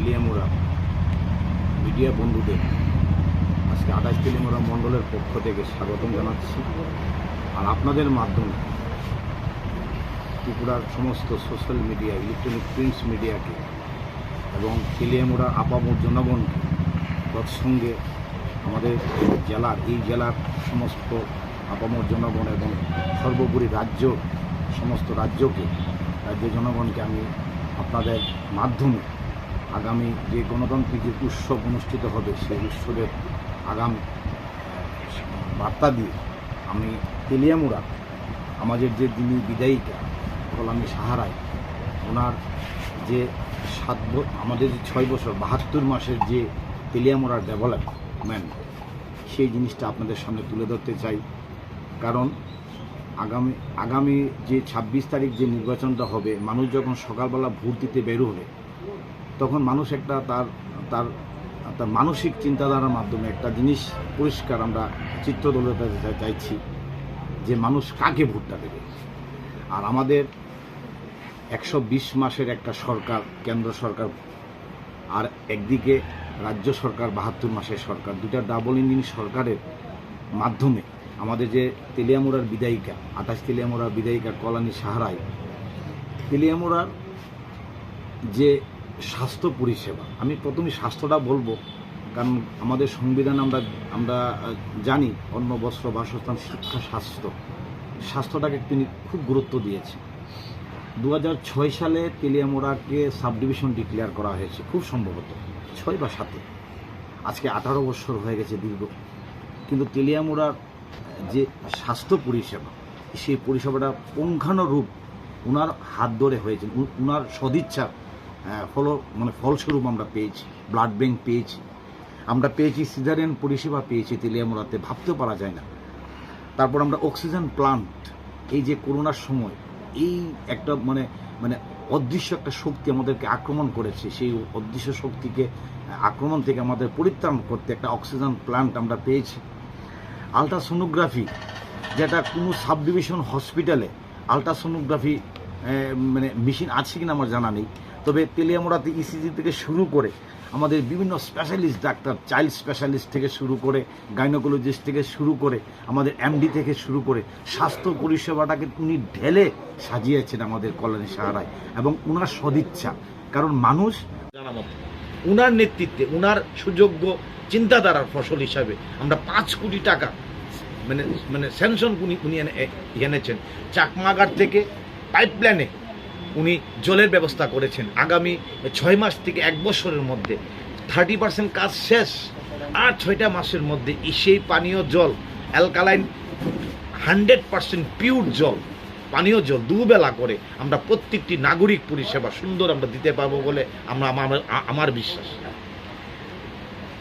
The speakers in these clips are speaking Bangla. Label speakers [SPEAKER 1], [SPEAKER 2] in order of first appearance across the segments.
[SPEAKER 1] তেলিয়ামুরা মিডিয়া বন্ধুদের আজকে 28 তেলিয়ামুরা মণ্ডলের পক্ষ থেকে স্বাগতম জানাচ্ছি। আর আপনাদের মাধ্যমে ত্রিপুরার সমস্ত সোশ্যাল মিডিয়া, ইলেকট্রনিক প্রিন্টস মিডিয়াকে এবং তেলিয়ামুরা আপামর জনগণকে তৎসঙ্গে আমাদের এই জেলার সমস্ত আপামর জনগণ এবং সর্বোপরি সমস্ত রাজ্যের জনগণকে আমি আপনাদের মাধ্যমে আগামী যে গণতান্ত্রিক যে উৎসব অনুষ্ঠিত হবে সেই উৎসবের আগাম বার্তা দিয়ে আমি তেলিয়ামুরা আমাদের যে যিনি বিদায়িকা কলামি সাহারায় ওনার যে আমাদের যে 6 বছর 72 মাসের যে তেলিয়ামুরার ডেভেলপমেন্ট সেই জিনিসটা আপনাদের সামনে তুলে ধরতে চাই। কারণ আগামী যে 26 তারিখ যে নির্বাচনটা হবে, মানুষ যখন সকালবেলা ভোট দিতে বের হবে তখন মানুষ একটা তার মানসিক চিন্তাধারার মাধ্যমে একটা জিনিস পরিষ্কার আমরা চিত্র তুলে ধরতে চাইছি যে মানুষ কাকে ভোটটা দেবে। আর আমাদের 120 মাসের একটা সরকার, কেন্দ্র সরকার, আর একদিকে রাজ্য সরকার 72 মাসের সরকার, দুটা ডাবল ইঞ্জিন সরকারের মাধ্যমে আমাদের যে তেলিয়ামুরার বিদায়িকা 28 তেলিয়ামুরার বিদায়িকা কলানি সাহারায় তেলিয়ামুরার যে স্বাস্থ্য পরিষেবা, আমি প্রথমে স্বাস্থ্যটা বলবো কারণ আমাদের সংবিধানে আমরা জানি অন্ন, বস্ত্র, বাসস্থান, শিক্ষা, স্বাস্থ্যটাকে তিনি খুব গুরুত্ব দিয়েছেন। 2006 সালে তেলিয়ামুরাকে সাব ডিভিশন ডিক্লেয়ার করা হয়েছে, খুব সম্ভবত 6 বা 7, আজকে 18 বছর হয়ে গেছে দীর্ঘ। কিন্তু তেলিয়ামুরার যে স্বাস্থ্য পরিষেবা সেই পরিষেবাটা পুঙ্খানুরূপ ওনার হাত ধরে হয়েছে, ওনার সদিচ্ছা ফলস্বরূপ আমরা পেয়েছি। ব্লাড ব্যাংক পেয়েছি, আমরা পেয়েছি সিজারিয়ান পরিষেবা পেয়েছি তেলিয়ামুরাতে, ভাবতেও পারা যায় না। তারপর আমরা অক্সিজেন প্লান্ট, এই যে করোনার সময় এই একটা মানে অদৃশ্য একটা শক্তি আমাদেরকে আক্রমণ করেছে, সেই অদৃশ্য শক্তিকে আক্রমণ থেকে আমাদের পরিত্রাণ করতে একটা অক্সিজেন প্লান্ট আমরা পেয়েছি। আলট্রাসোনোগ্রাফি, যেটা কোনো সাব ডিভিশন হসপিটালে আলট্রাসোনোগ্রাফি মেশিন আছে কিনা আমার জানা নেই, তবে তেলিয়ামুরাতে ইসিজি থেকে শুরু করে আমাদের বিভিন্ন স্পেশালিস্ট ডাক্তার, চাইল্ড স্পেশালিস্ট থেকে শুরু করে, গাইনোকোলজিস্ট থেকে শুরু করে, আমাদের এমডি থেকে শুরু করে স্বাস্থ্য পরিষেবাটাকে উনি ঢেলে সাজিয়েছেন আমাদের কল্যাণী সাহারায় এবং ওনার সদিচ্ছা। কারণ মানুষ জানা মতো ওনার নেতৃত্বে, ওনার সুযোগ্য চিন্তাধারার ফসল হিসাবে আমরা 5 কোটি টাকা স্যাংশন উনি এনেছেন। চাকমাঘাট থেকে পাইপলাইনে উনি জলের ব্যবস্থা করেছেন। আগামী 6 মাস থেকে 1 বছরের মধ্যে 30% কাজ শেষ, আর 6টা মাসের মধ্যে সেই পানীয় জল অ্যালকালাইন 100% পিওর জল, পানীয় জল দুবেলা করে আমরা প্রত্যেকটি নাগরিক পরিষেবা সুন্দর আমরা দিতে পারবো বলে আমার বিশ্বাস।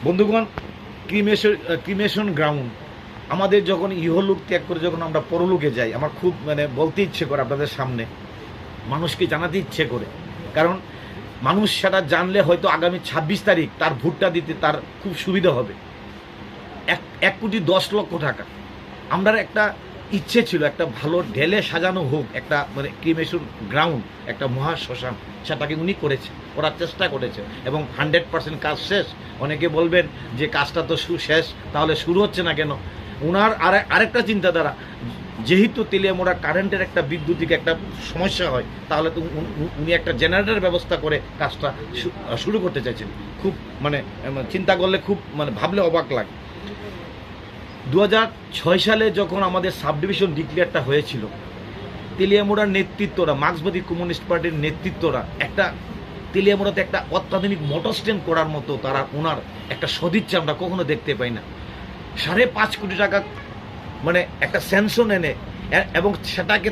[SPEAKER 1] বন্ধুগণ, ক্রিমেশন গ্রাউন্ড, আমাদের যখন ইহলোক ত্যাগ করে যখন আমরা পরলোকে যাই, আমার খুব বলতে ইচ্ছে করে আপনাদের সামনে, মানুষকে জানাতে ইচ্ছে করে। কারণ মানুষ সেটা জানলে হয়তো আগামী 26 তারিখ তার ভোটটা দিতে তার খুব সুবিধা হবে। 1,10,00,000 টাকা আমরা একটা ইচ্ছে ছিল, একটা ভালো ঢেলে সাজানো হোক একটা ক্রিমেশন গ্রাউন্ড, একটা মহাশ্মশান, সেটাকে উনি করার চেষ্টা করেছে এবং 100% কাজ শেষ। অনেকে বলবেন যে কাজটা তো শেষ, তাহলে শুরু হচ্ছে না কেন? ওনার আরেকটা চিন্তাধারা, যেহেতু তেলিয়ামুরা কারেন্টের একটা বিদ্যুতিক একটা সমস্যা হয়, তাহলে তো উনি একটা জেনারেটর ব্যবস্থা করে কাজটা শুরু করতে চাইছেন। খুব চিন্তা করলে খুব ভাবলে অবাক লাগে। 2006 সালে যখন আমাদের সাব ডিভিশন ডিক্লেয়ারটা হয়েছিল, তেলিয়ামুরার নেতৃত্বরা, মার্ক্সবাদী কমিউনিস্ট পার্টির নেতৃত্বরা একটা তেলিয়ামুরাতে একটা অত্যাধুনিক মোটর স্ট্যান্ড করার মতো ওনার একটা সদিচ্ছা আমরা কখনো দেখতে পাই না। 5.5 কোটি টাকা একটা স্যাংশন এনে এবং সেটাকে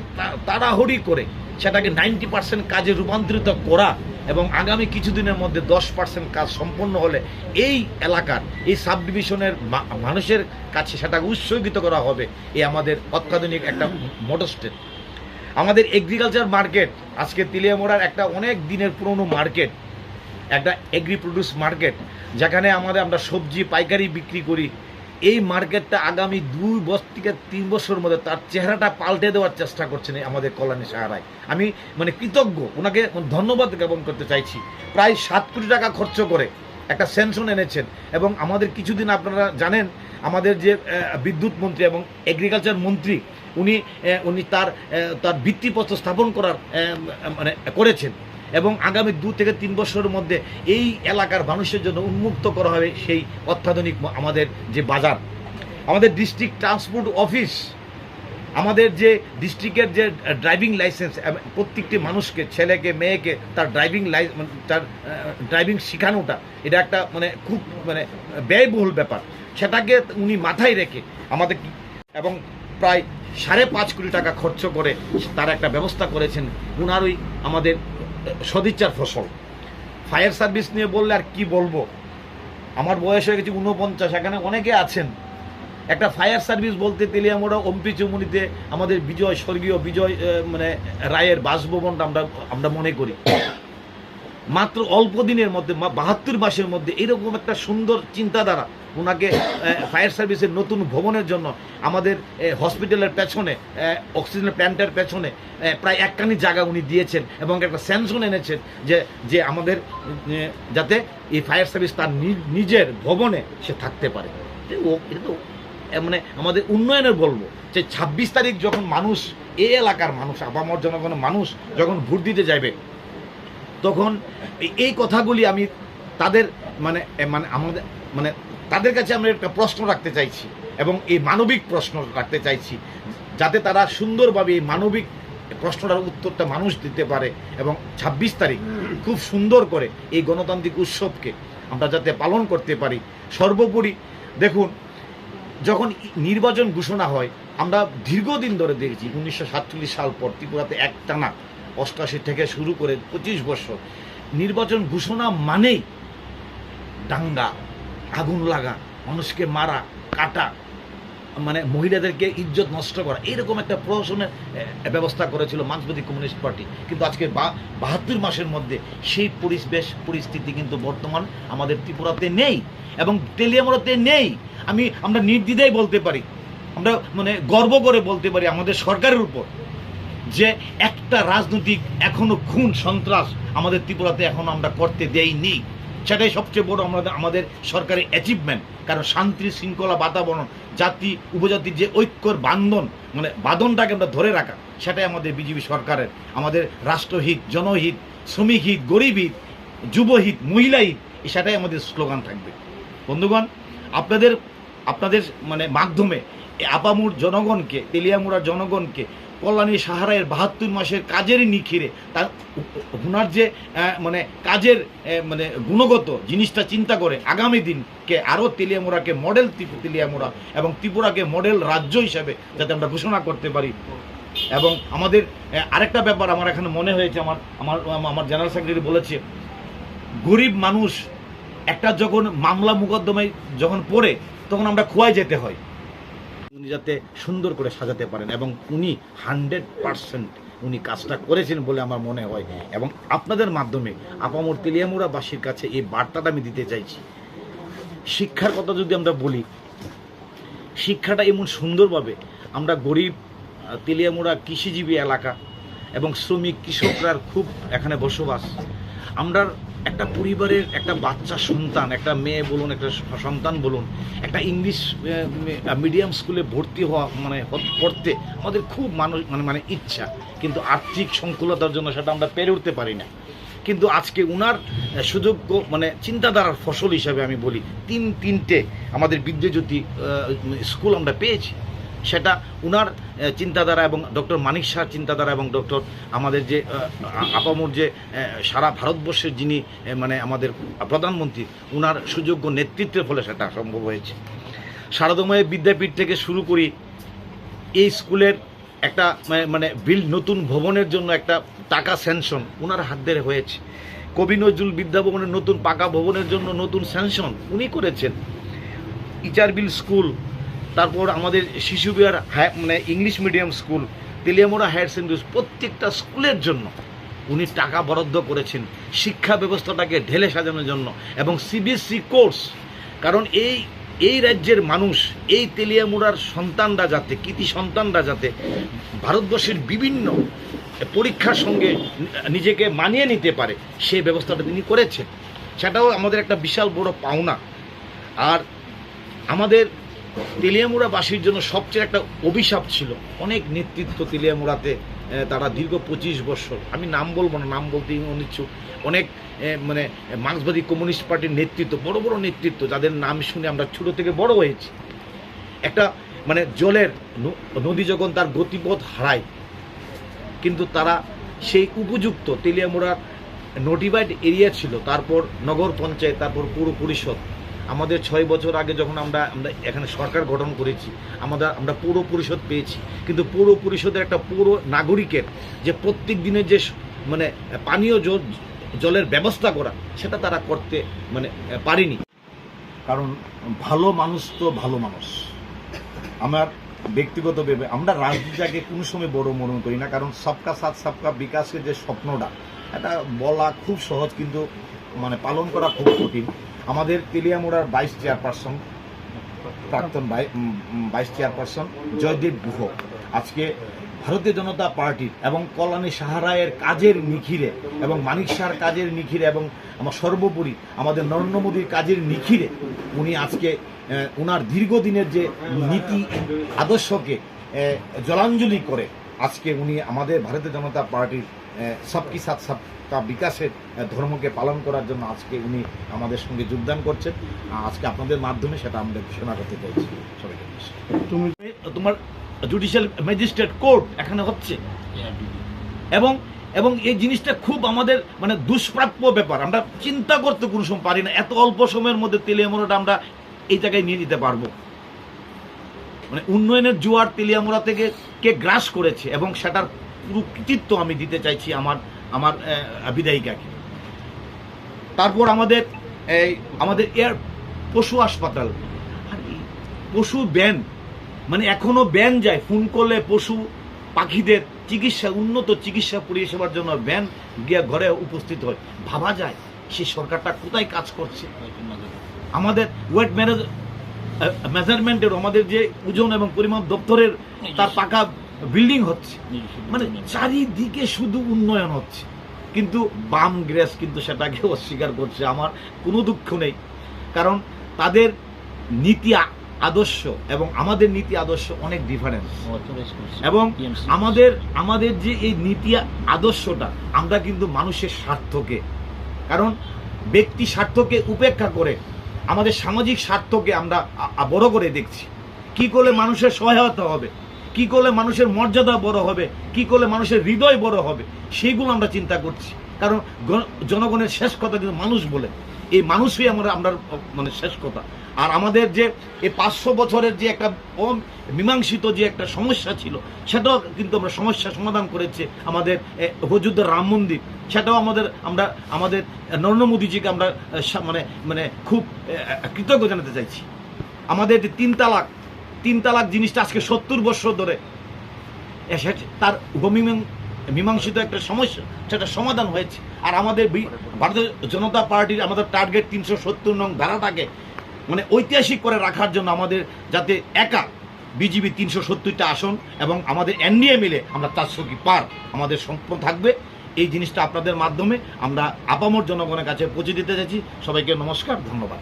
[SPEAKER 1] তাড়াহুড়ি করে সেটাকে 90% কাজে রূপান্তরিত করা এবং আগামী কিছুদিনের মধ্যে 10% কাজ সম্পন্ন হলে এই এলাকার এই সাব ডিভিশনের মানুষের কাছে সেটাকে উৎসর্গিত করা হবে। এই আমাদের অত্যাধুনিক একটা মোটর স্ট্যান্ড। আমাদের এগ্রিকালচার মার্কেট, আজকে তেলিয়ামুরার একটা অনেক দিনের পুরনো মার্কেট, একটা এগ্রি প্রডিউস মার্কেট, যেখানে আমরা সবজি পাইকারি বিক্রি করি,
[SPEAKER 2] এই মার্কেটটা আগামী 2 বছর থেকে 3 বছরের মধ্যে তার চেহারাটা পাল্টে দেওয়ার চেষ্টা করছেন আমাদের কল্যাণী সাহারায়। আমি মানে কৃতজ্ঞ, ওনাকে ধন্যবাদ জ্ঞাপন করতে চাইছি। প্রায় 7 কোটি টাকা খরচ করে একটা সেনশন এনেছেন, এবং আমাদের কিছুদিন আপনারা জানেন আমাদের যে বিদ্যুৎ মন্ত্রী এবং এগ্রিকালচার মন্ত্রী উনি তার ভিত্তিপ্রস্তর স্থাপন করার মানে করেছেন, এবং আগামী 2 থেকে 3 বছরের মধ্যে এই এলাকার মানুষের জন্য উন্মুক্ত করা হবে সেই অত্যাধুনিক আমাদের যে বাজার, আমাদের ডিস্ট্রিক্ট ট্রান্সপোর্ট অফিস, আমাদের যে ডিস্ট্রিক্টের যে ড্রাইভিং লাইসেন্স, প্রত্যেকটি মানুষকে, ছেলেকে মেয়েকে তার ড্রাইভিং শেখানোটা এটা একটা মানে খুব মানে ব্যয়বহুল ব্যাপার, সেটাকে উনি মাথায় রেখে আমাদের এবং প্রায় 5.5 কোটি টাকা খরচ করে তার একটা ব্যবস্থা করেছেন। উনারই আমাদের সদিচ্ছার ফসল। ফায়ার সার্ভিস নিয়ে বললে আর কি বলবো, আমার বয়স হয়ে গেছে 49, এখানে অনেকে আছেন। একটা ফায়ার সার্ভিস বলতে তেলিয়ামুড়া অম্পি চৌমুনিতে আমাদের স্বর্গীয় বিজয় মানে রায়ের বাসভবনটা আমরা মনে করি। মাত্র অল্প দিনের মধ্যে 72 মাসের মধ্যে এরকম একটা সুন্দর চিন্তাধারা ওনাকে ফায়ার সার্ভিসের নতুন ভবনের জন্য আমাদের হসপিটালের পেছনে অক্সিজেন প্ল্যান্টের পেছনে প্রায় 1 কানি জায়গা উনি দিয়েছেন, এবং একটা স্যাংশন এনেছেন যে আমাদের যাতে এই ফায়ার সার্ভিস তার নিজের ভবনে সে থাকতে পারে। এটা তো মানে আমাদের উন্নয়নের বলবো যে 26 তারিখ যখন মানুষ, এই এলাকার মানুষ, আপামর জনগণের মানুষ যখন ভোট দিতে যাবে, তখন এই কথাগুলি আমি তাদের মানে আমাদের মানে তাদের কাছে আমরা একটা প্রশ্ন রাখতে চাইছি, এবং এই মানবিক প্রশ্ন রাখতে চাইছি, যাতে তারা সুন্দরভাবে এই মানবিক প্রশ্নটার উত্তরটা মানুষ দিতে পারে, এবং 26 তারিখ খুব সুন্দর করে এই গণতান্ত্রিক উৎসবকে আমরা যাতে পালন করতে পারি। সর্বোপরি দেখুন, যখন নির্বাচন ঘোষণা হয়, আমরা দীর্ঘদিন ধরে দেখছি 1947 সাল পর ত্রিপুরাতে একটানা 88 থেকে শুরু করে 25 বছর নির্বাচন ঘোষণা মানেই দাঙ্গা, আগুন লাগা, মানুষকে মারা, কাটা, মানে মহিলাদেরকে ইজ্জত নষ্ট করা, এইরকম একটা প্রশাসনের ব্যবস্থা করেছিল মার্ক্সবাদী কমিউনিস্ট পার্টি। কিন্তু আজকে 72 মাসের মধ্যে সেই পরিস্থিতি কিন্তু বর্তমান আমাদের ত্রিপুরাতে নেই, এবং তেলিয়ামুড়াতে নেই। আমরা নির্দ্বিধায় বলতে পারি, আমরা মানে গর্ব করে বলতে পারি আমাদের সরকারের উপর, যে একটা রাজনৈতিক এখনো খুন সন্ত্রাস আমাদের ত্রিপুরাতে এখনো আমরা করতে দেইনি। সেটাই সবচেয়ে বড় আমাদের সরকারের অ্যাচিভমেন্ট। কারণ শান্তি শৃঙ্খলা বাতাবরণ, জাতি উপজাতির যে ঐক্যর বাঁধনটাকে আমরা ধরে রাখা, সেটাই আমাদের বিজেপি সরকারের, আমাদের রাষ্ট্রহিত, জনহিত, শ্রমিক হিত, গরিব হিত, যুবহিত, মহিলা হিত, সেটাই আমাদের স্লোগান থাকবে। বন্ধুগণ, আপনাদের মানে মাধ্যমে আপামুর জনগণকে, তেলিয়ামুড়ার জনগণকে কল্যাণী সাহারায়ের 72 মাসের কাজের নিখিরে তার ওনার যে মানে কাজের মানে গুণগত জিনিসটা চিন্তা করে আগামী দিনকে আরও তেলিয়ামুড়াকে মডেল তেলিয়ামুড়া এবং ত্রিপুরাকে মডেল রাজ্য হিসাবে যাতে আমরা ঘোষণা করতে পারি। এবং আমাদের আরেকটা ব্যাপার আমার এখানে মনে হয়েছে, আমার জেনারেল সেক্রেটারি বলেছে, গরিব মানুষ একটা যখন মামলা মোকদ্দমায় যখন পড়ে, তখন আমরা খোয়াই যেতে হয়, উনি যাতে সুন্দর করে সাজাতে পারেন, এবং উনি 100% উনি কাজটা করেছেন বলে আমার মনে হয়। এবং আপনাদের মাধ্যমে আপামর তেলিয়ামুড়াবাসীর কাছে এই বার্তাটা আমি দিতে চাইছি। শিক্ষার কথা যদি আমরা বলি, শিক্ষাটা এমন সুন্দরভাবে আমরা গরিব তেলিয়ামুড়া কৃষিজীবী এলাকা এবং শ্রমিক কৃষকরা খুব এখানে বসবাস। আমরা একটা পরিবারের একটা বাচ্চা সন্তান, একটা মেয়ে বলুন, একটা সন্তান বলুন, একটা ইংলিশ মিডিয়াম স্কুলে ভর্তি হওয়া পড়তে আমাদের খুব মানে ইচ্ছা, কিন্তু আর্থিক সংকুলতার জন্য সেটা আমরা পেরে উঠতে পারি না। কিন্তু আজকে উনার সুযোগ্য চিন্তাধারার ফসল হিসাবে আমি বলি, তিনটে আমাদের বিদ্যাজ্যোতি স্কুল আমরা পেয়েছি। সেটা উনার চিন্তাধারা এবং ডক্টর মানিক শাহর চিন্তাধারা এবং ডক্টর আমাদের যে আপামর যে সারা ভারতবর্ষের যিনি আমাদের প্রধানমন্ত্রী, উনার সুযোগ্য নেতৃত্বের ফলে সেটা সম্ভব হয়েছে। শারদময় বিদ্যাপীঠ থেকে শুরু করি, এই স্কুলের একটা নতুন ভবনের জন্য একটা টাকা স্যাংশন উনার হাত ধরে হয়েছে। কবি নজরুল বিদ্যাভবনের নতুন পাকা ভবনের জন্য নতুন স্যাংশন উনি করেছেন। ইচারবিল স্কুল, তারপর আমাদের Shishu Bihar English medium school, Teliamura higher secondary, প্রত্যেকটা স্কুলের জন্য উনি টাকা বরাদ্দ করেছেন শিক্ষা ব্যবস্থাটাকে ঢেলে সাজানোর জন্য। এবং সিবিএসসি কোর্স, কারণ এই এই রাজ্যের মানুষ, এই তেলিয়ামুড়ার সন্তানরা যাতে, কৃতি সন্তানরা যাতে ভারতবর্ষের বিভিন্ন পরীক্ষার সঙ্গে নিজেকে মানিয়ে নিতে পারে, সেই ব্যবস্থাটা তিনি করেছেন। সেটাও আমাদের একটা বিশাল বড় পাওনা। আর আমাদের তেলিয়ামুড়াবাসীর জন্য সবচেয়ে একটা অভিশাপ ছিল, অনেক নেতৃত্ব তেলিয়ামুড়াতে, তারা দীর্ঘ 25 বছর, আমি নাম বলবো না, নাম বলতে অনিচ্ছুক, অনেক মানে মার্ক্সবাদী কমিউনিস্ট পার্টির নেতৃত্ব, বড় বড় নেতৃত্ব, যাদের নাম শুনে আমরা ছোট থেকে বড় হয়েছি। একটা মানে জলের নদী যখন তার গতিপথ হারায়, কিন্তু তারা সেই উপযুক্ত তেলিয়ামুড়ার নোটিফাইড এরিয়া ছিল, তারপর নগর পঞ্চায়েত, তারপর পৌর পরিষদ। আমাদের 6 বছর আগে যখন আমরা এখানে সরকার গঠন করেছি, আমরা পৌর পরিষদ পেয়েছি, কিন্তু পৌর পরিষদের একটা পৌর নাগরিকের যে প্রত্যেক দিনের যে মানে পানীয় জলের ব্যবস্থা করা, সেটা তারা করতে মানে পারেনি। কারণ ভালো মানুষ তো ভালো মানুষ। আমার ব্যক্তিগতভাবে আমরা রাজনীতিটাকে কোনো সময় বড় মনে করি না, কারণ সবকা সাথ সবকা বিকাশের যে স্বপ্নটা, এটা বলা খুব সহজ, কিন্তু মানে পালন করা খুব কঠিন। আমাদের তেলিয়ামুড়ার ভাইস চেয়ারপারসন, প্রাক্তন ভাইস চেয়ারপারসন জয়দেব গুহ আজকে ভারতীয় জনতা পার্টির এবং কল্যাণী সাহারায়ের কাজের নিখিরে এবং মানিক শাহর কাজের নিখিরে এবং আমার সর্বোপরি আমাদের নরেন্দ্র মোদীর কাজের নিখিরে উনি আজকে ওনার দীর্ঘদিনের যে নীতি আদর্শকে জলাঞ্জলি করে আজকে উনি আমাদের ভারতীয় জনতা পার্টির সবকি সাথ সবকা বিকাশের ধর্মকে পালন করার জন্য আজকে উনি আমাদের সঙ্গে যোগদান করছেন। আজকে আপনাদের মাধ্যমে সেটা আমরা ঘোষণা করতে চাইছি সবাইকে। তোমার জুডিশিয়াল ম্যাজিস্ট্রেট কোর্ট এখানে হচ্ছে, এবং এই জিনিসটা খুব আমাদের মানে দুষ্প্রাপ্য ব্যাপার। আমরা চিন্তা করতে কোনো সময় পারি না এত অল্প সময়ের মধ্যে তেলিয়ামুড়াটা আমরা এই জায়গায় নিয়ে যেতে পারবো। মানে উন্নয়নের জোয়ার তেলিয়ামুড়া থেকে কে গ্রাস করেছে, এবং সেটার পুরো কৃতিত্ব আমি দিতে চাইছি আমার বিদায়িকাকে। তারপর আমাদের এয়ার পশু হাসপাতাল, আর পশু ব্যান, মানে এখনো ব্যান যায়, ফোন করলে পশু পাখিদের চিকিৎসা, উন্নত চিকিৎসা পরিষেবার জন্য ব্যান গিয়ে ঘরে উপস্থিত হয়। ভাবা যায় সেই সরকারটা কোথায় কাজ করছে। আমাদের ওয়েট মেজারমেন্টের আমাদের যে ওজন এবং পরিমাপ দপ্তরের তার পাকা বিল্ডিং হচ্ছে, মানে চারিদিকে শুধু উন্নয়ন হচ্ছে, কিন্তু বাম গ্রেস কিন্তু সেটাকে অস্বীকার করছে। আমার কোনো দুঃখ নেই, কারণ তাদের নীতি আদর্শ এবং আমাদের নীতি আদর্শ অনেক ডিফারেন্স। এবং আমাদের যে এই নীতি আদর্শটা, আমরা কিন্তু মানুষের স্বার্থকে, কারণ ব্যক্তি স্বার্থকে উপেক্ষা করে আমাদের সামাজিক স্বার্থকে আমরা বড় করে দেখছি। কি করলে মানুষের সহায়তা হবে, কি করলে মানুষের মর্যাদা বড় হবে, কি করলে মানুষের হৃদয় বড় হবে, সেইগুলো আমরা চিন্তা করছি। কারণ জনগণের শেষ কথা কিন্তু মানুষ বলে, এই মানুষই আমরা মানে শেষ কথা। আর আমাদের যে এই 500 বছরের যে একটা মীমাংসিত যে একটা সমস্যা ছিল, সেটাও কিন্তু আমরা সমস্যা সমাধান করেছে আমাদের অযোধ্যার রাম মন্দির। সেটাও আমাদের নরেন্দ্র মোদীজিকে আমরা মানে খুব কৃতজ্ঞ জানাতে চাইছি। আমাদের যে 3 তালাক জিনিসটা আজকে 70 বছর ধরে তার মীমাংসিত একটা সমস্যা, সেটা সমাধান হয়েছে। আর আমাদের ভারতীয় জনতা পার্টির আমাদের টার্গেট 370 নং ধারাটাকে মানে ঐতিহাসিক করে রাখার জন্য আমাদের যাতে একা বিজেপি 370টা আসন এবং আমাদের এনডিএ মিলে আমরা 400 কি পার আমাদের সম্পূর্ণ থাকবে, এই জিনিসটা আপনাদের মাধ্যমে আমরা আপামর জনগণের কাছে পৌঁছে দিতে চাইছি। সবাইকে নমস্কার, ধন্যবাদ।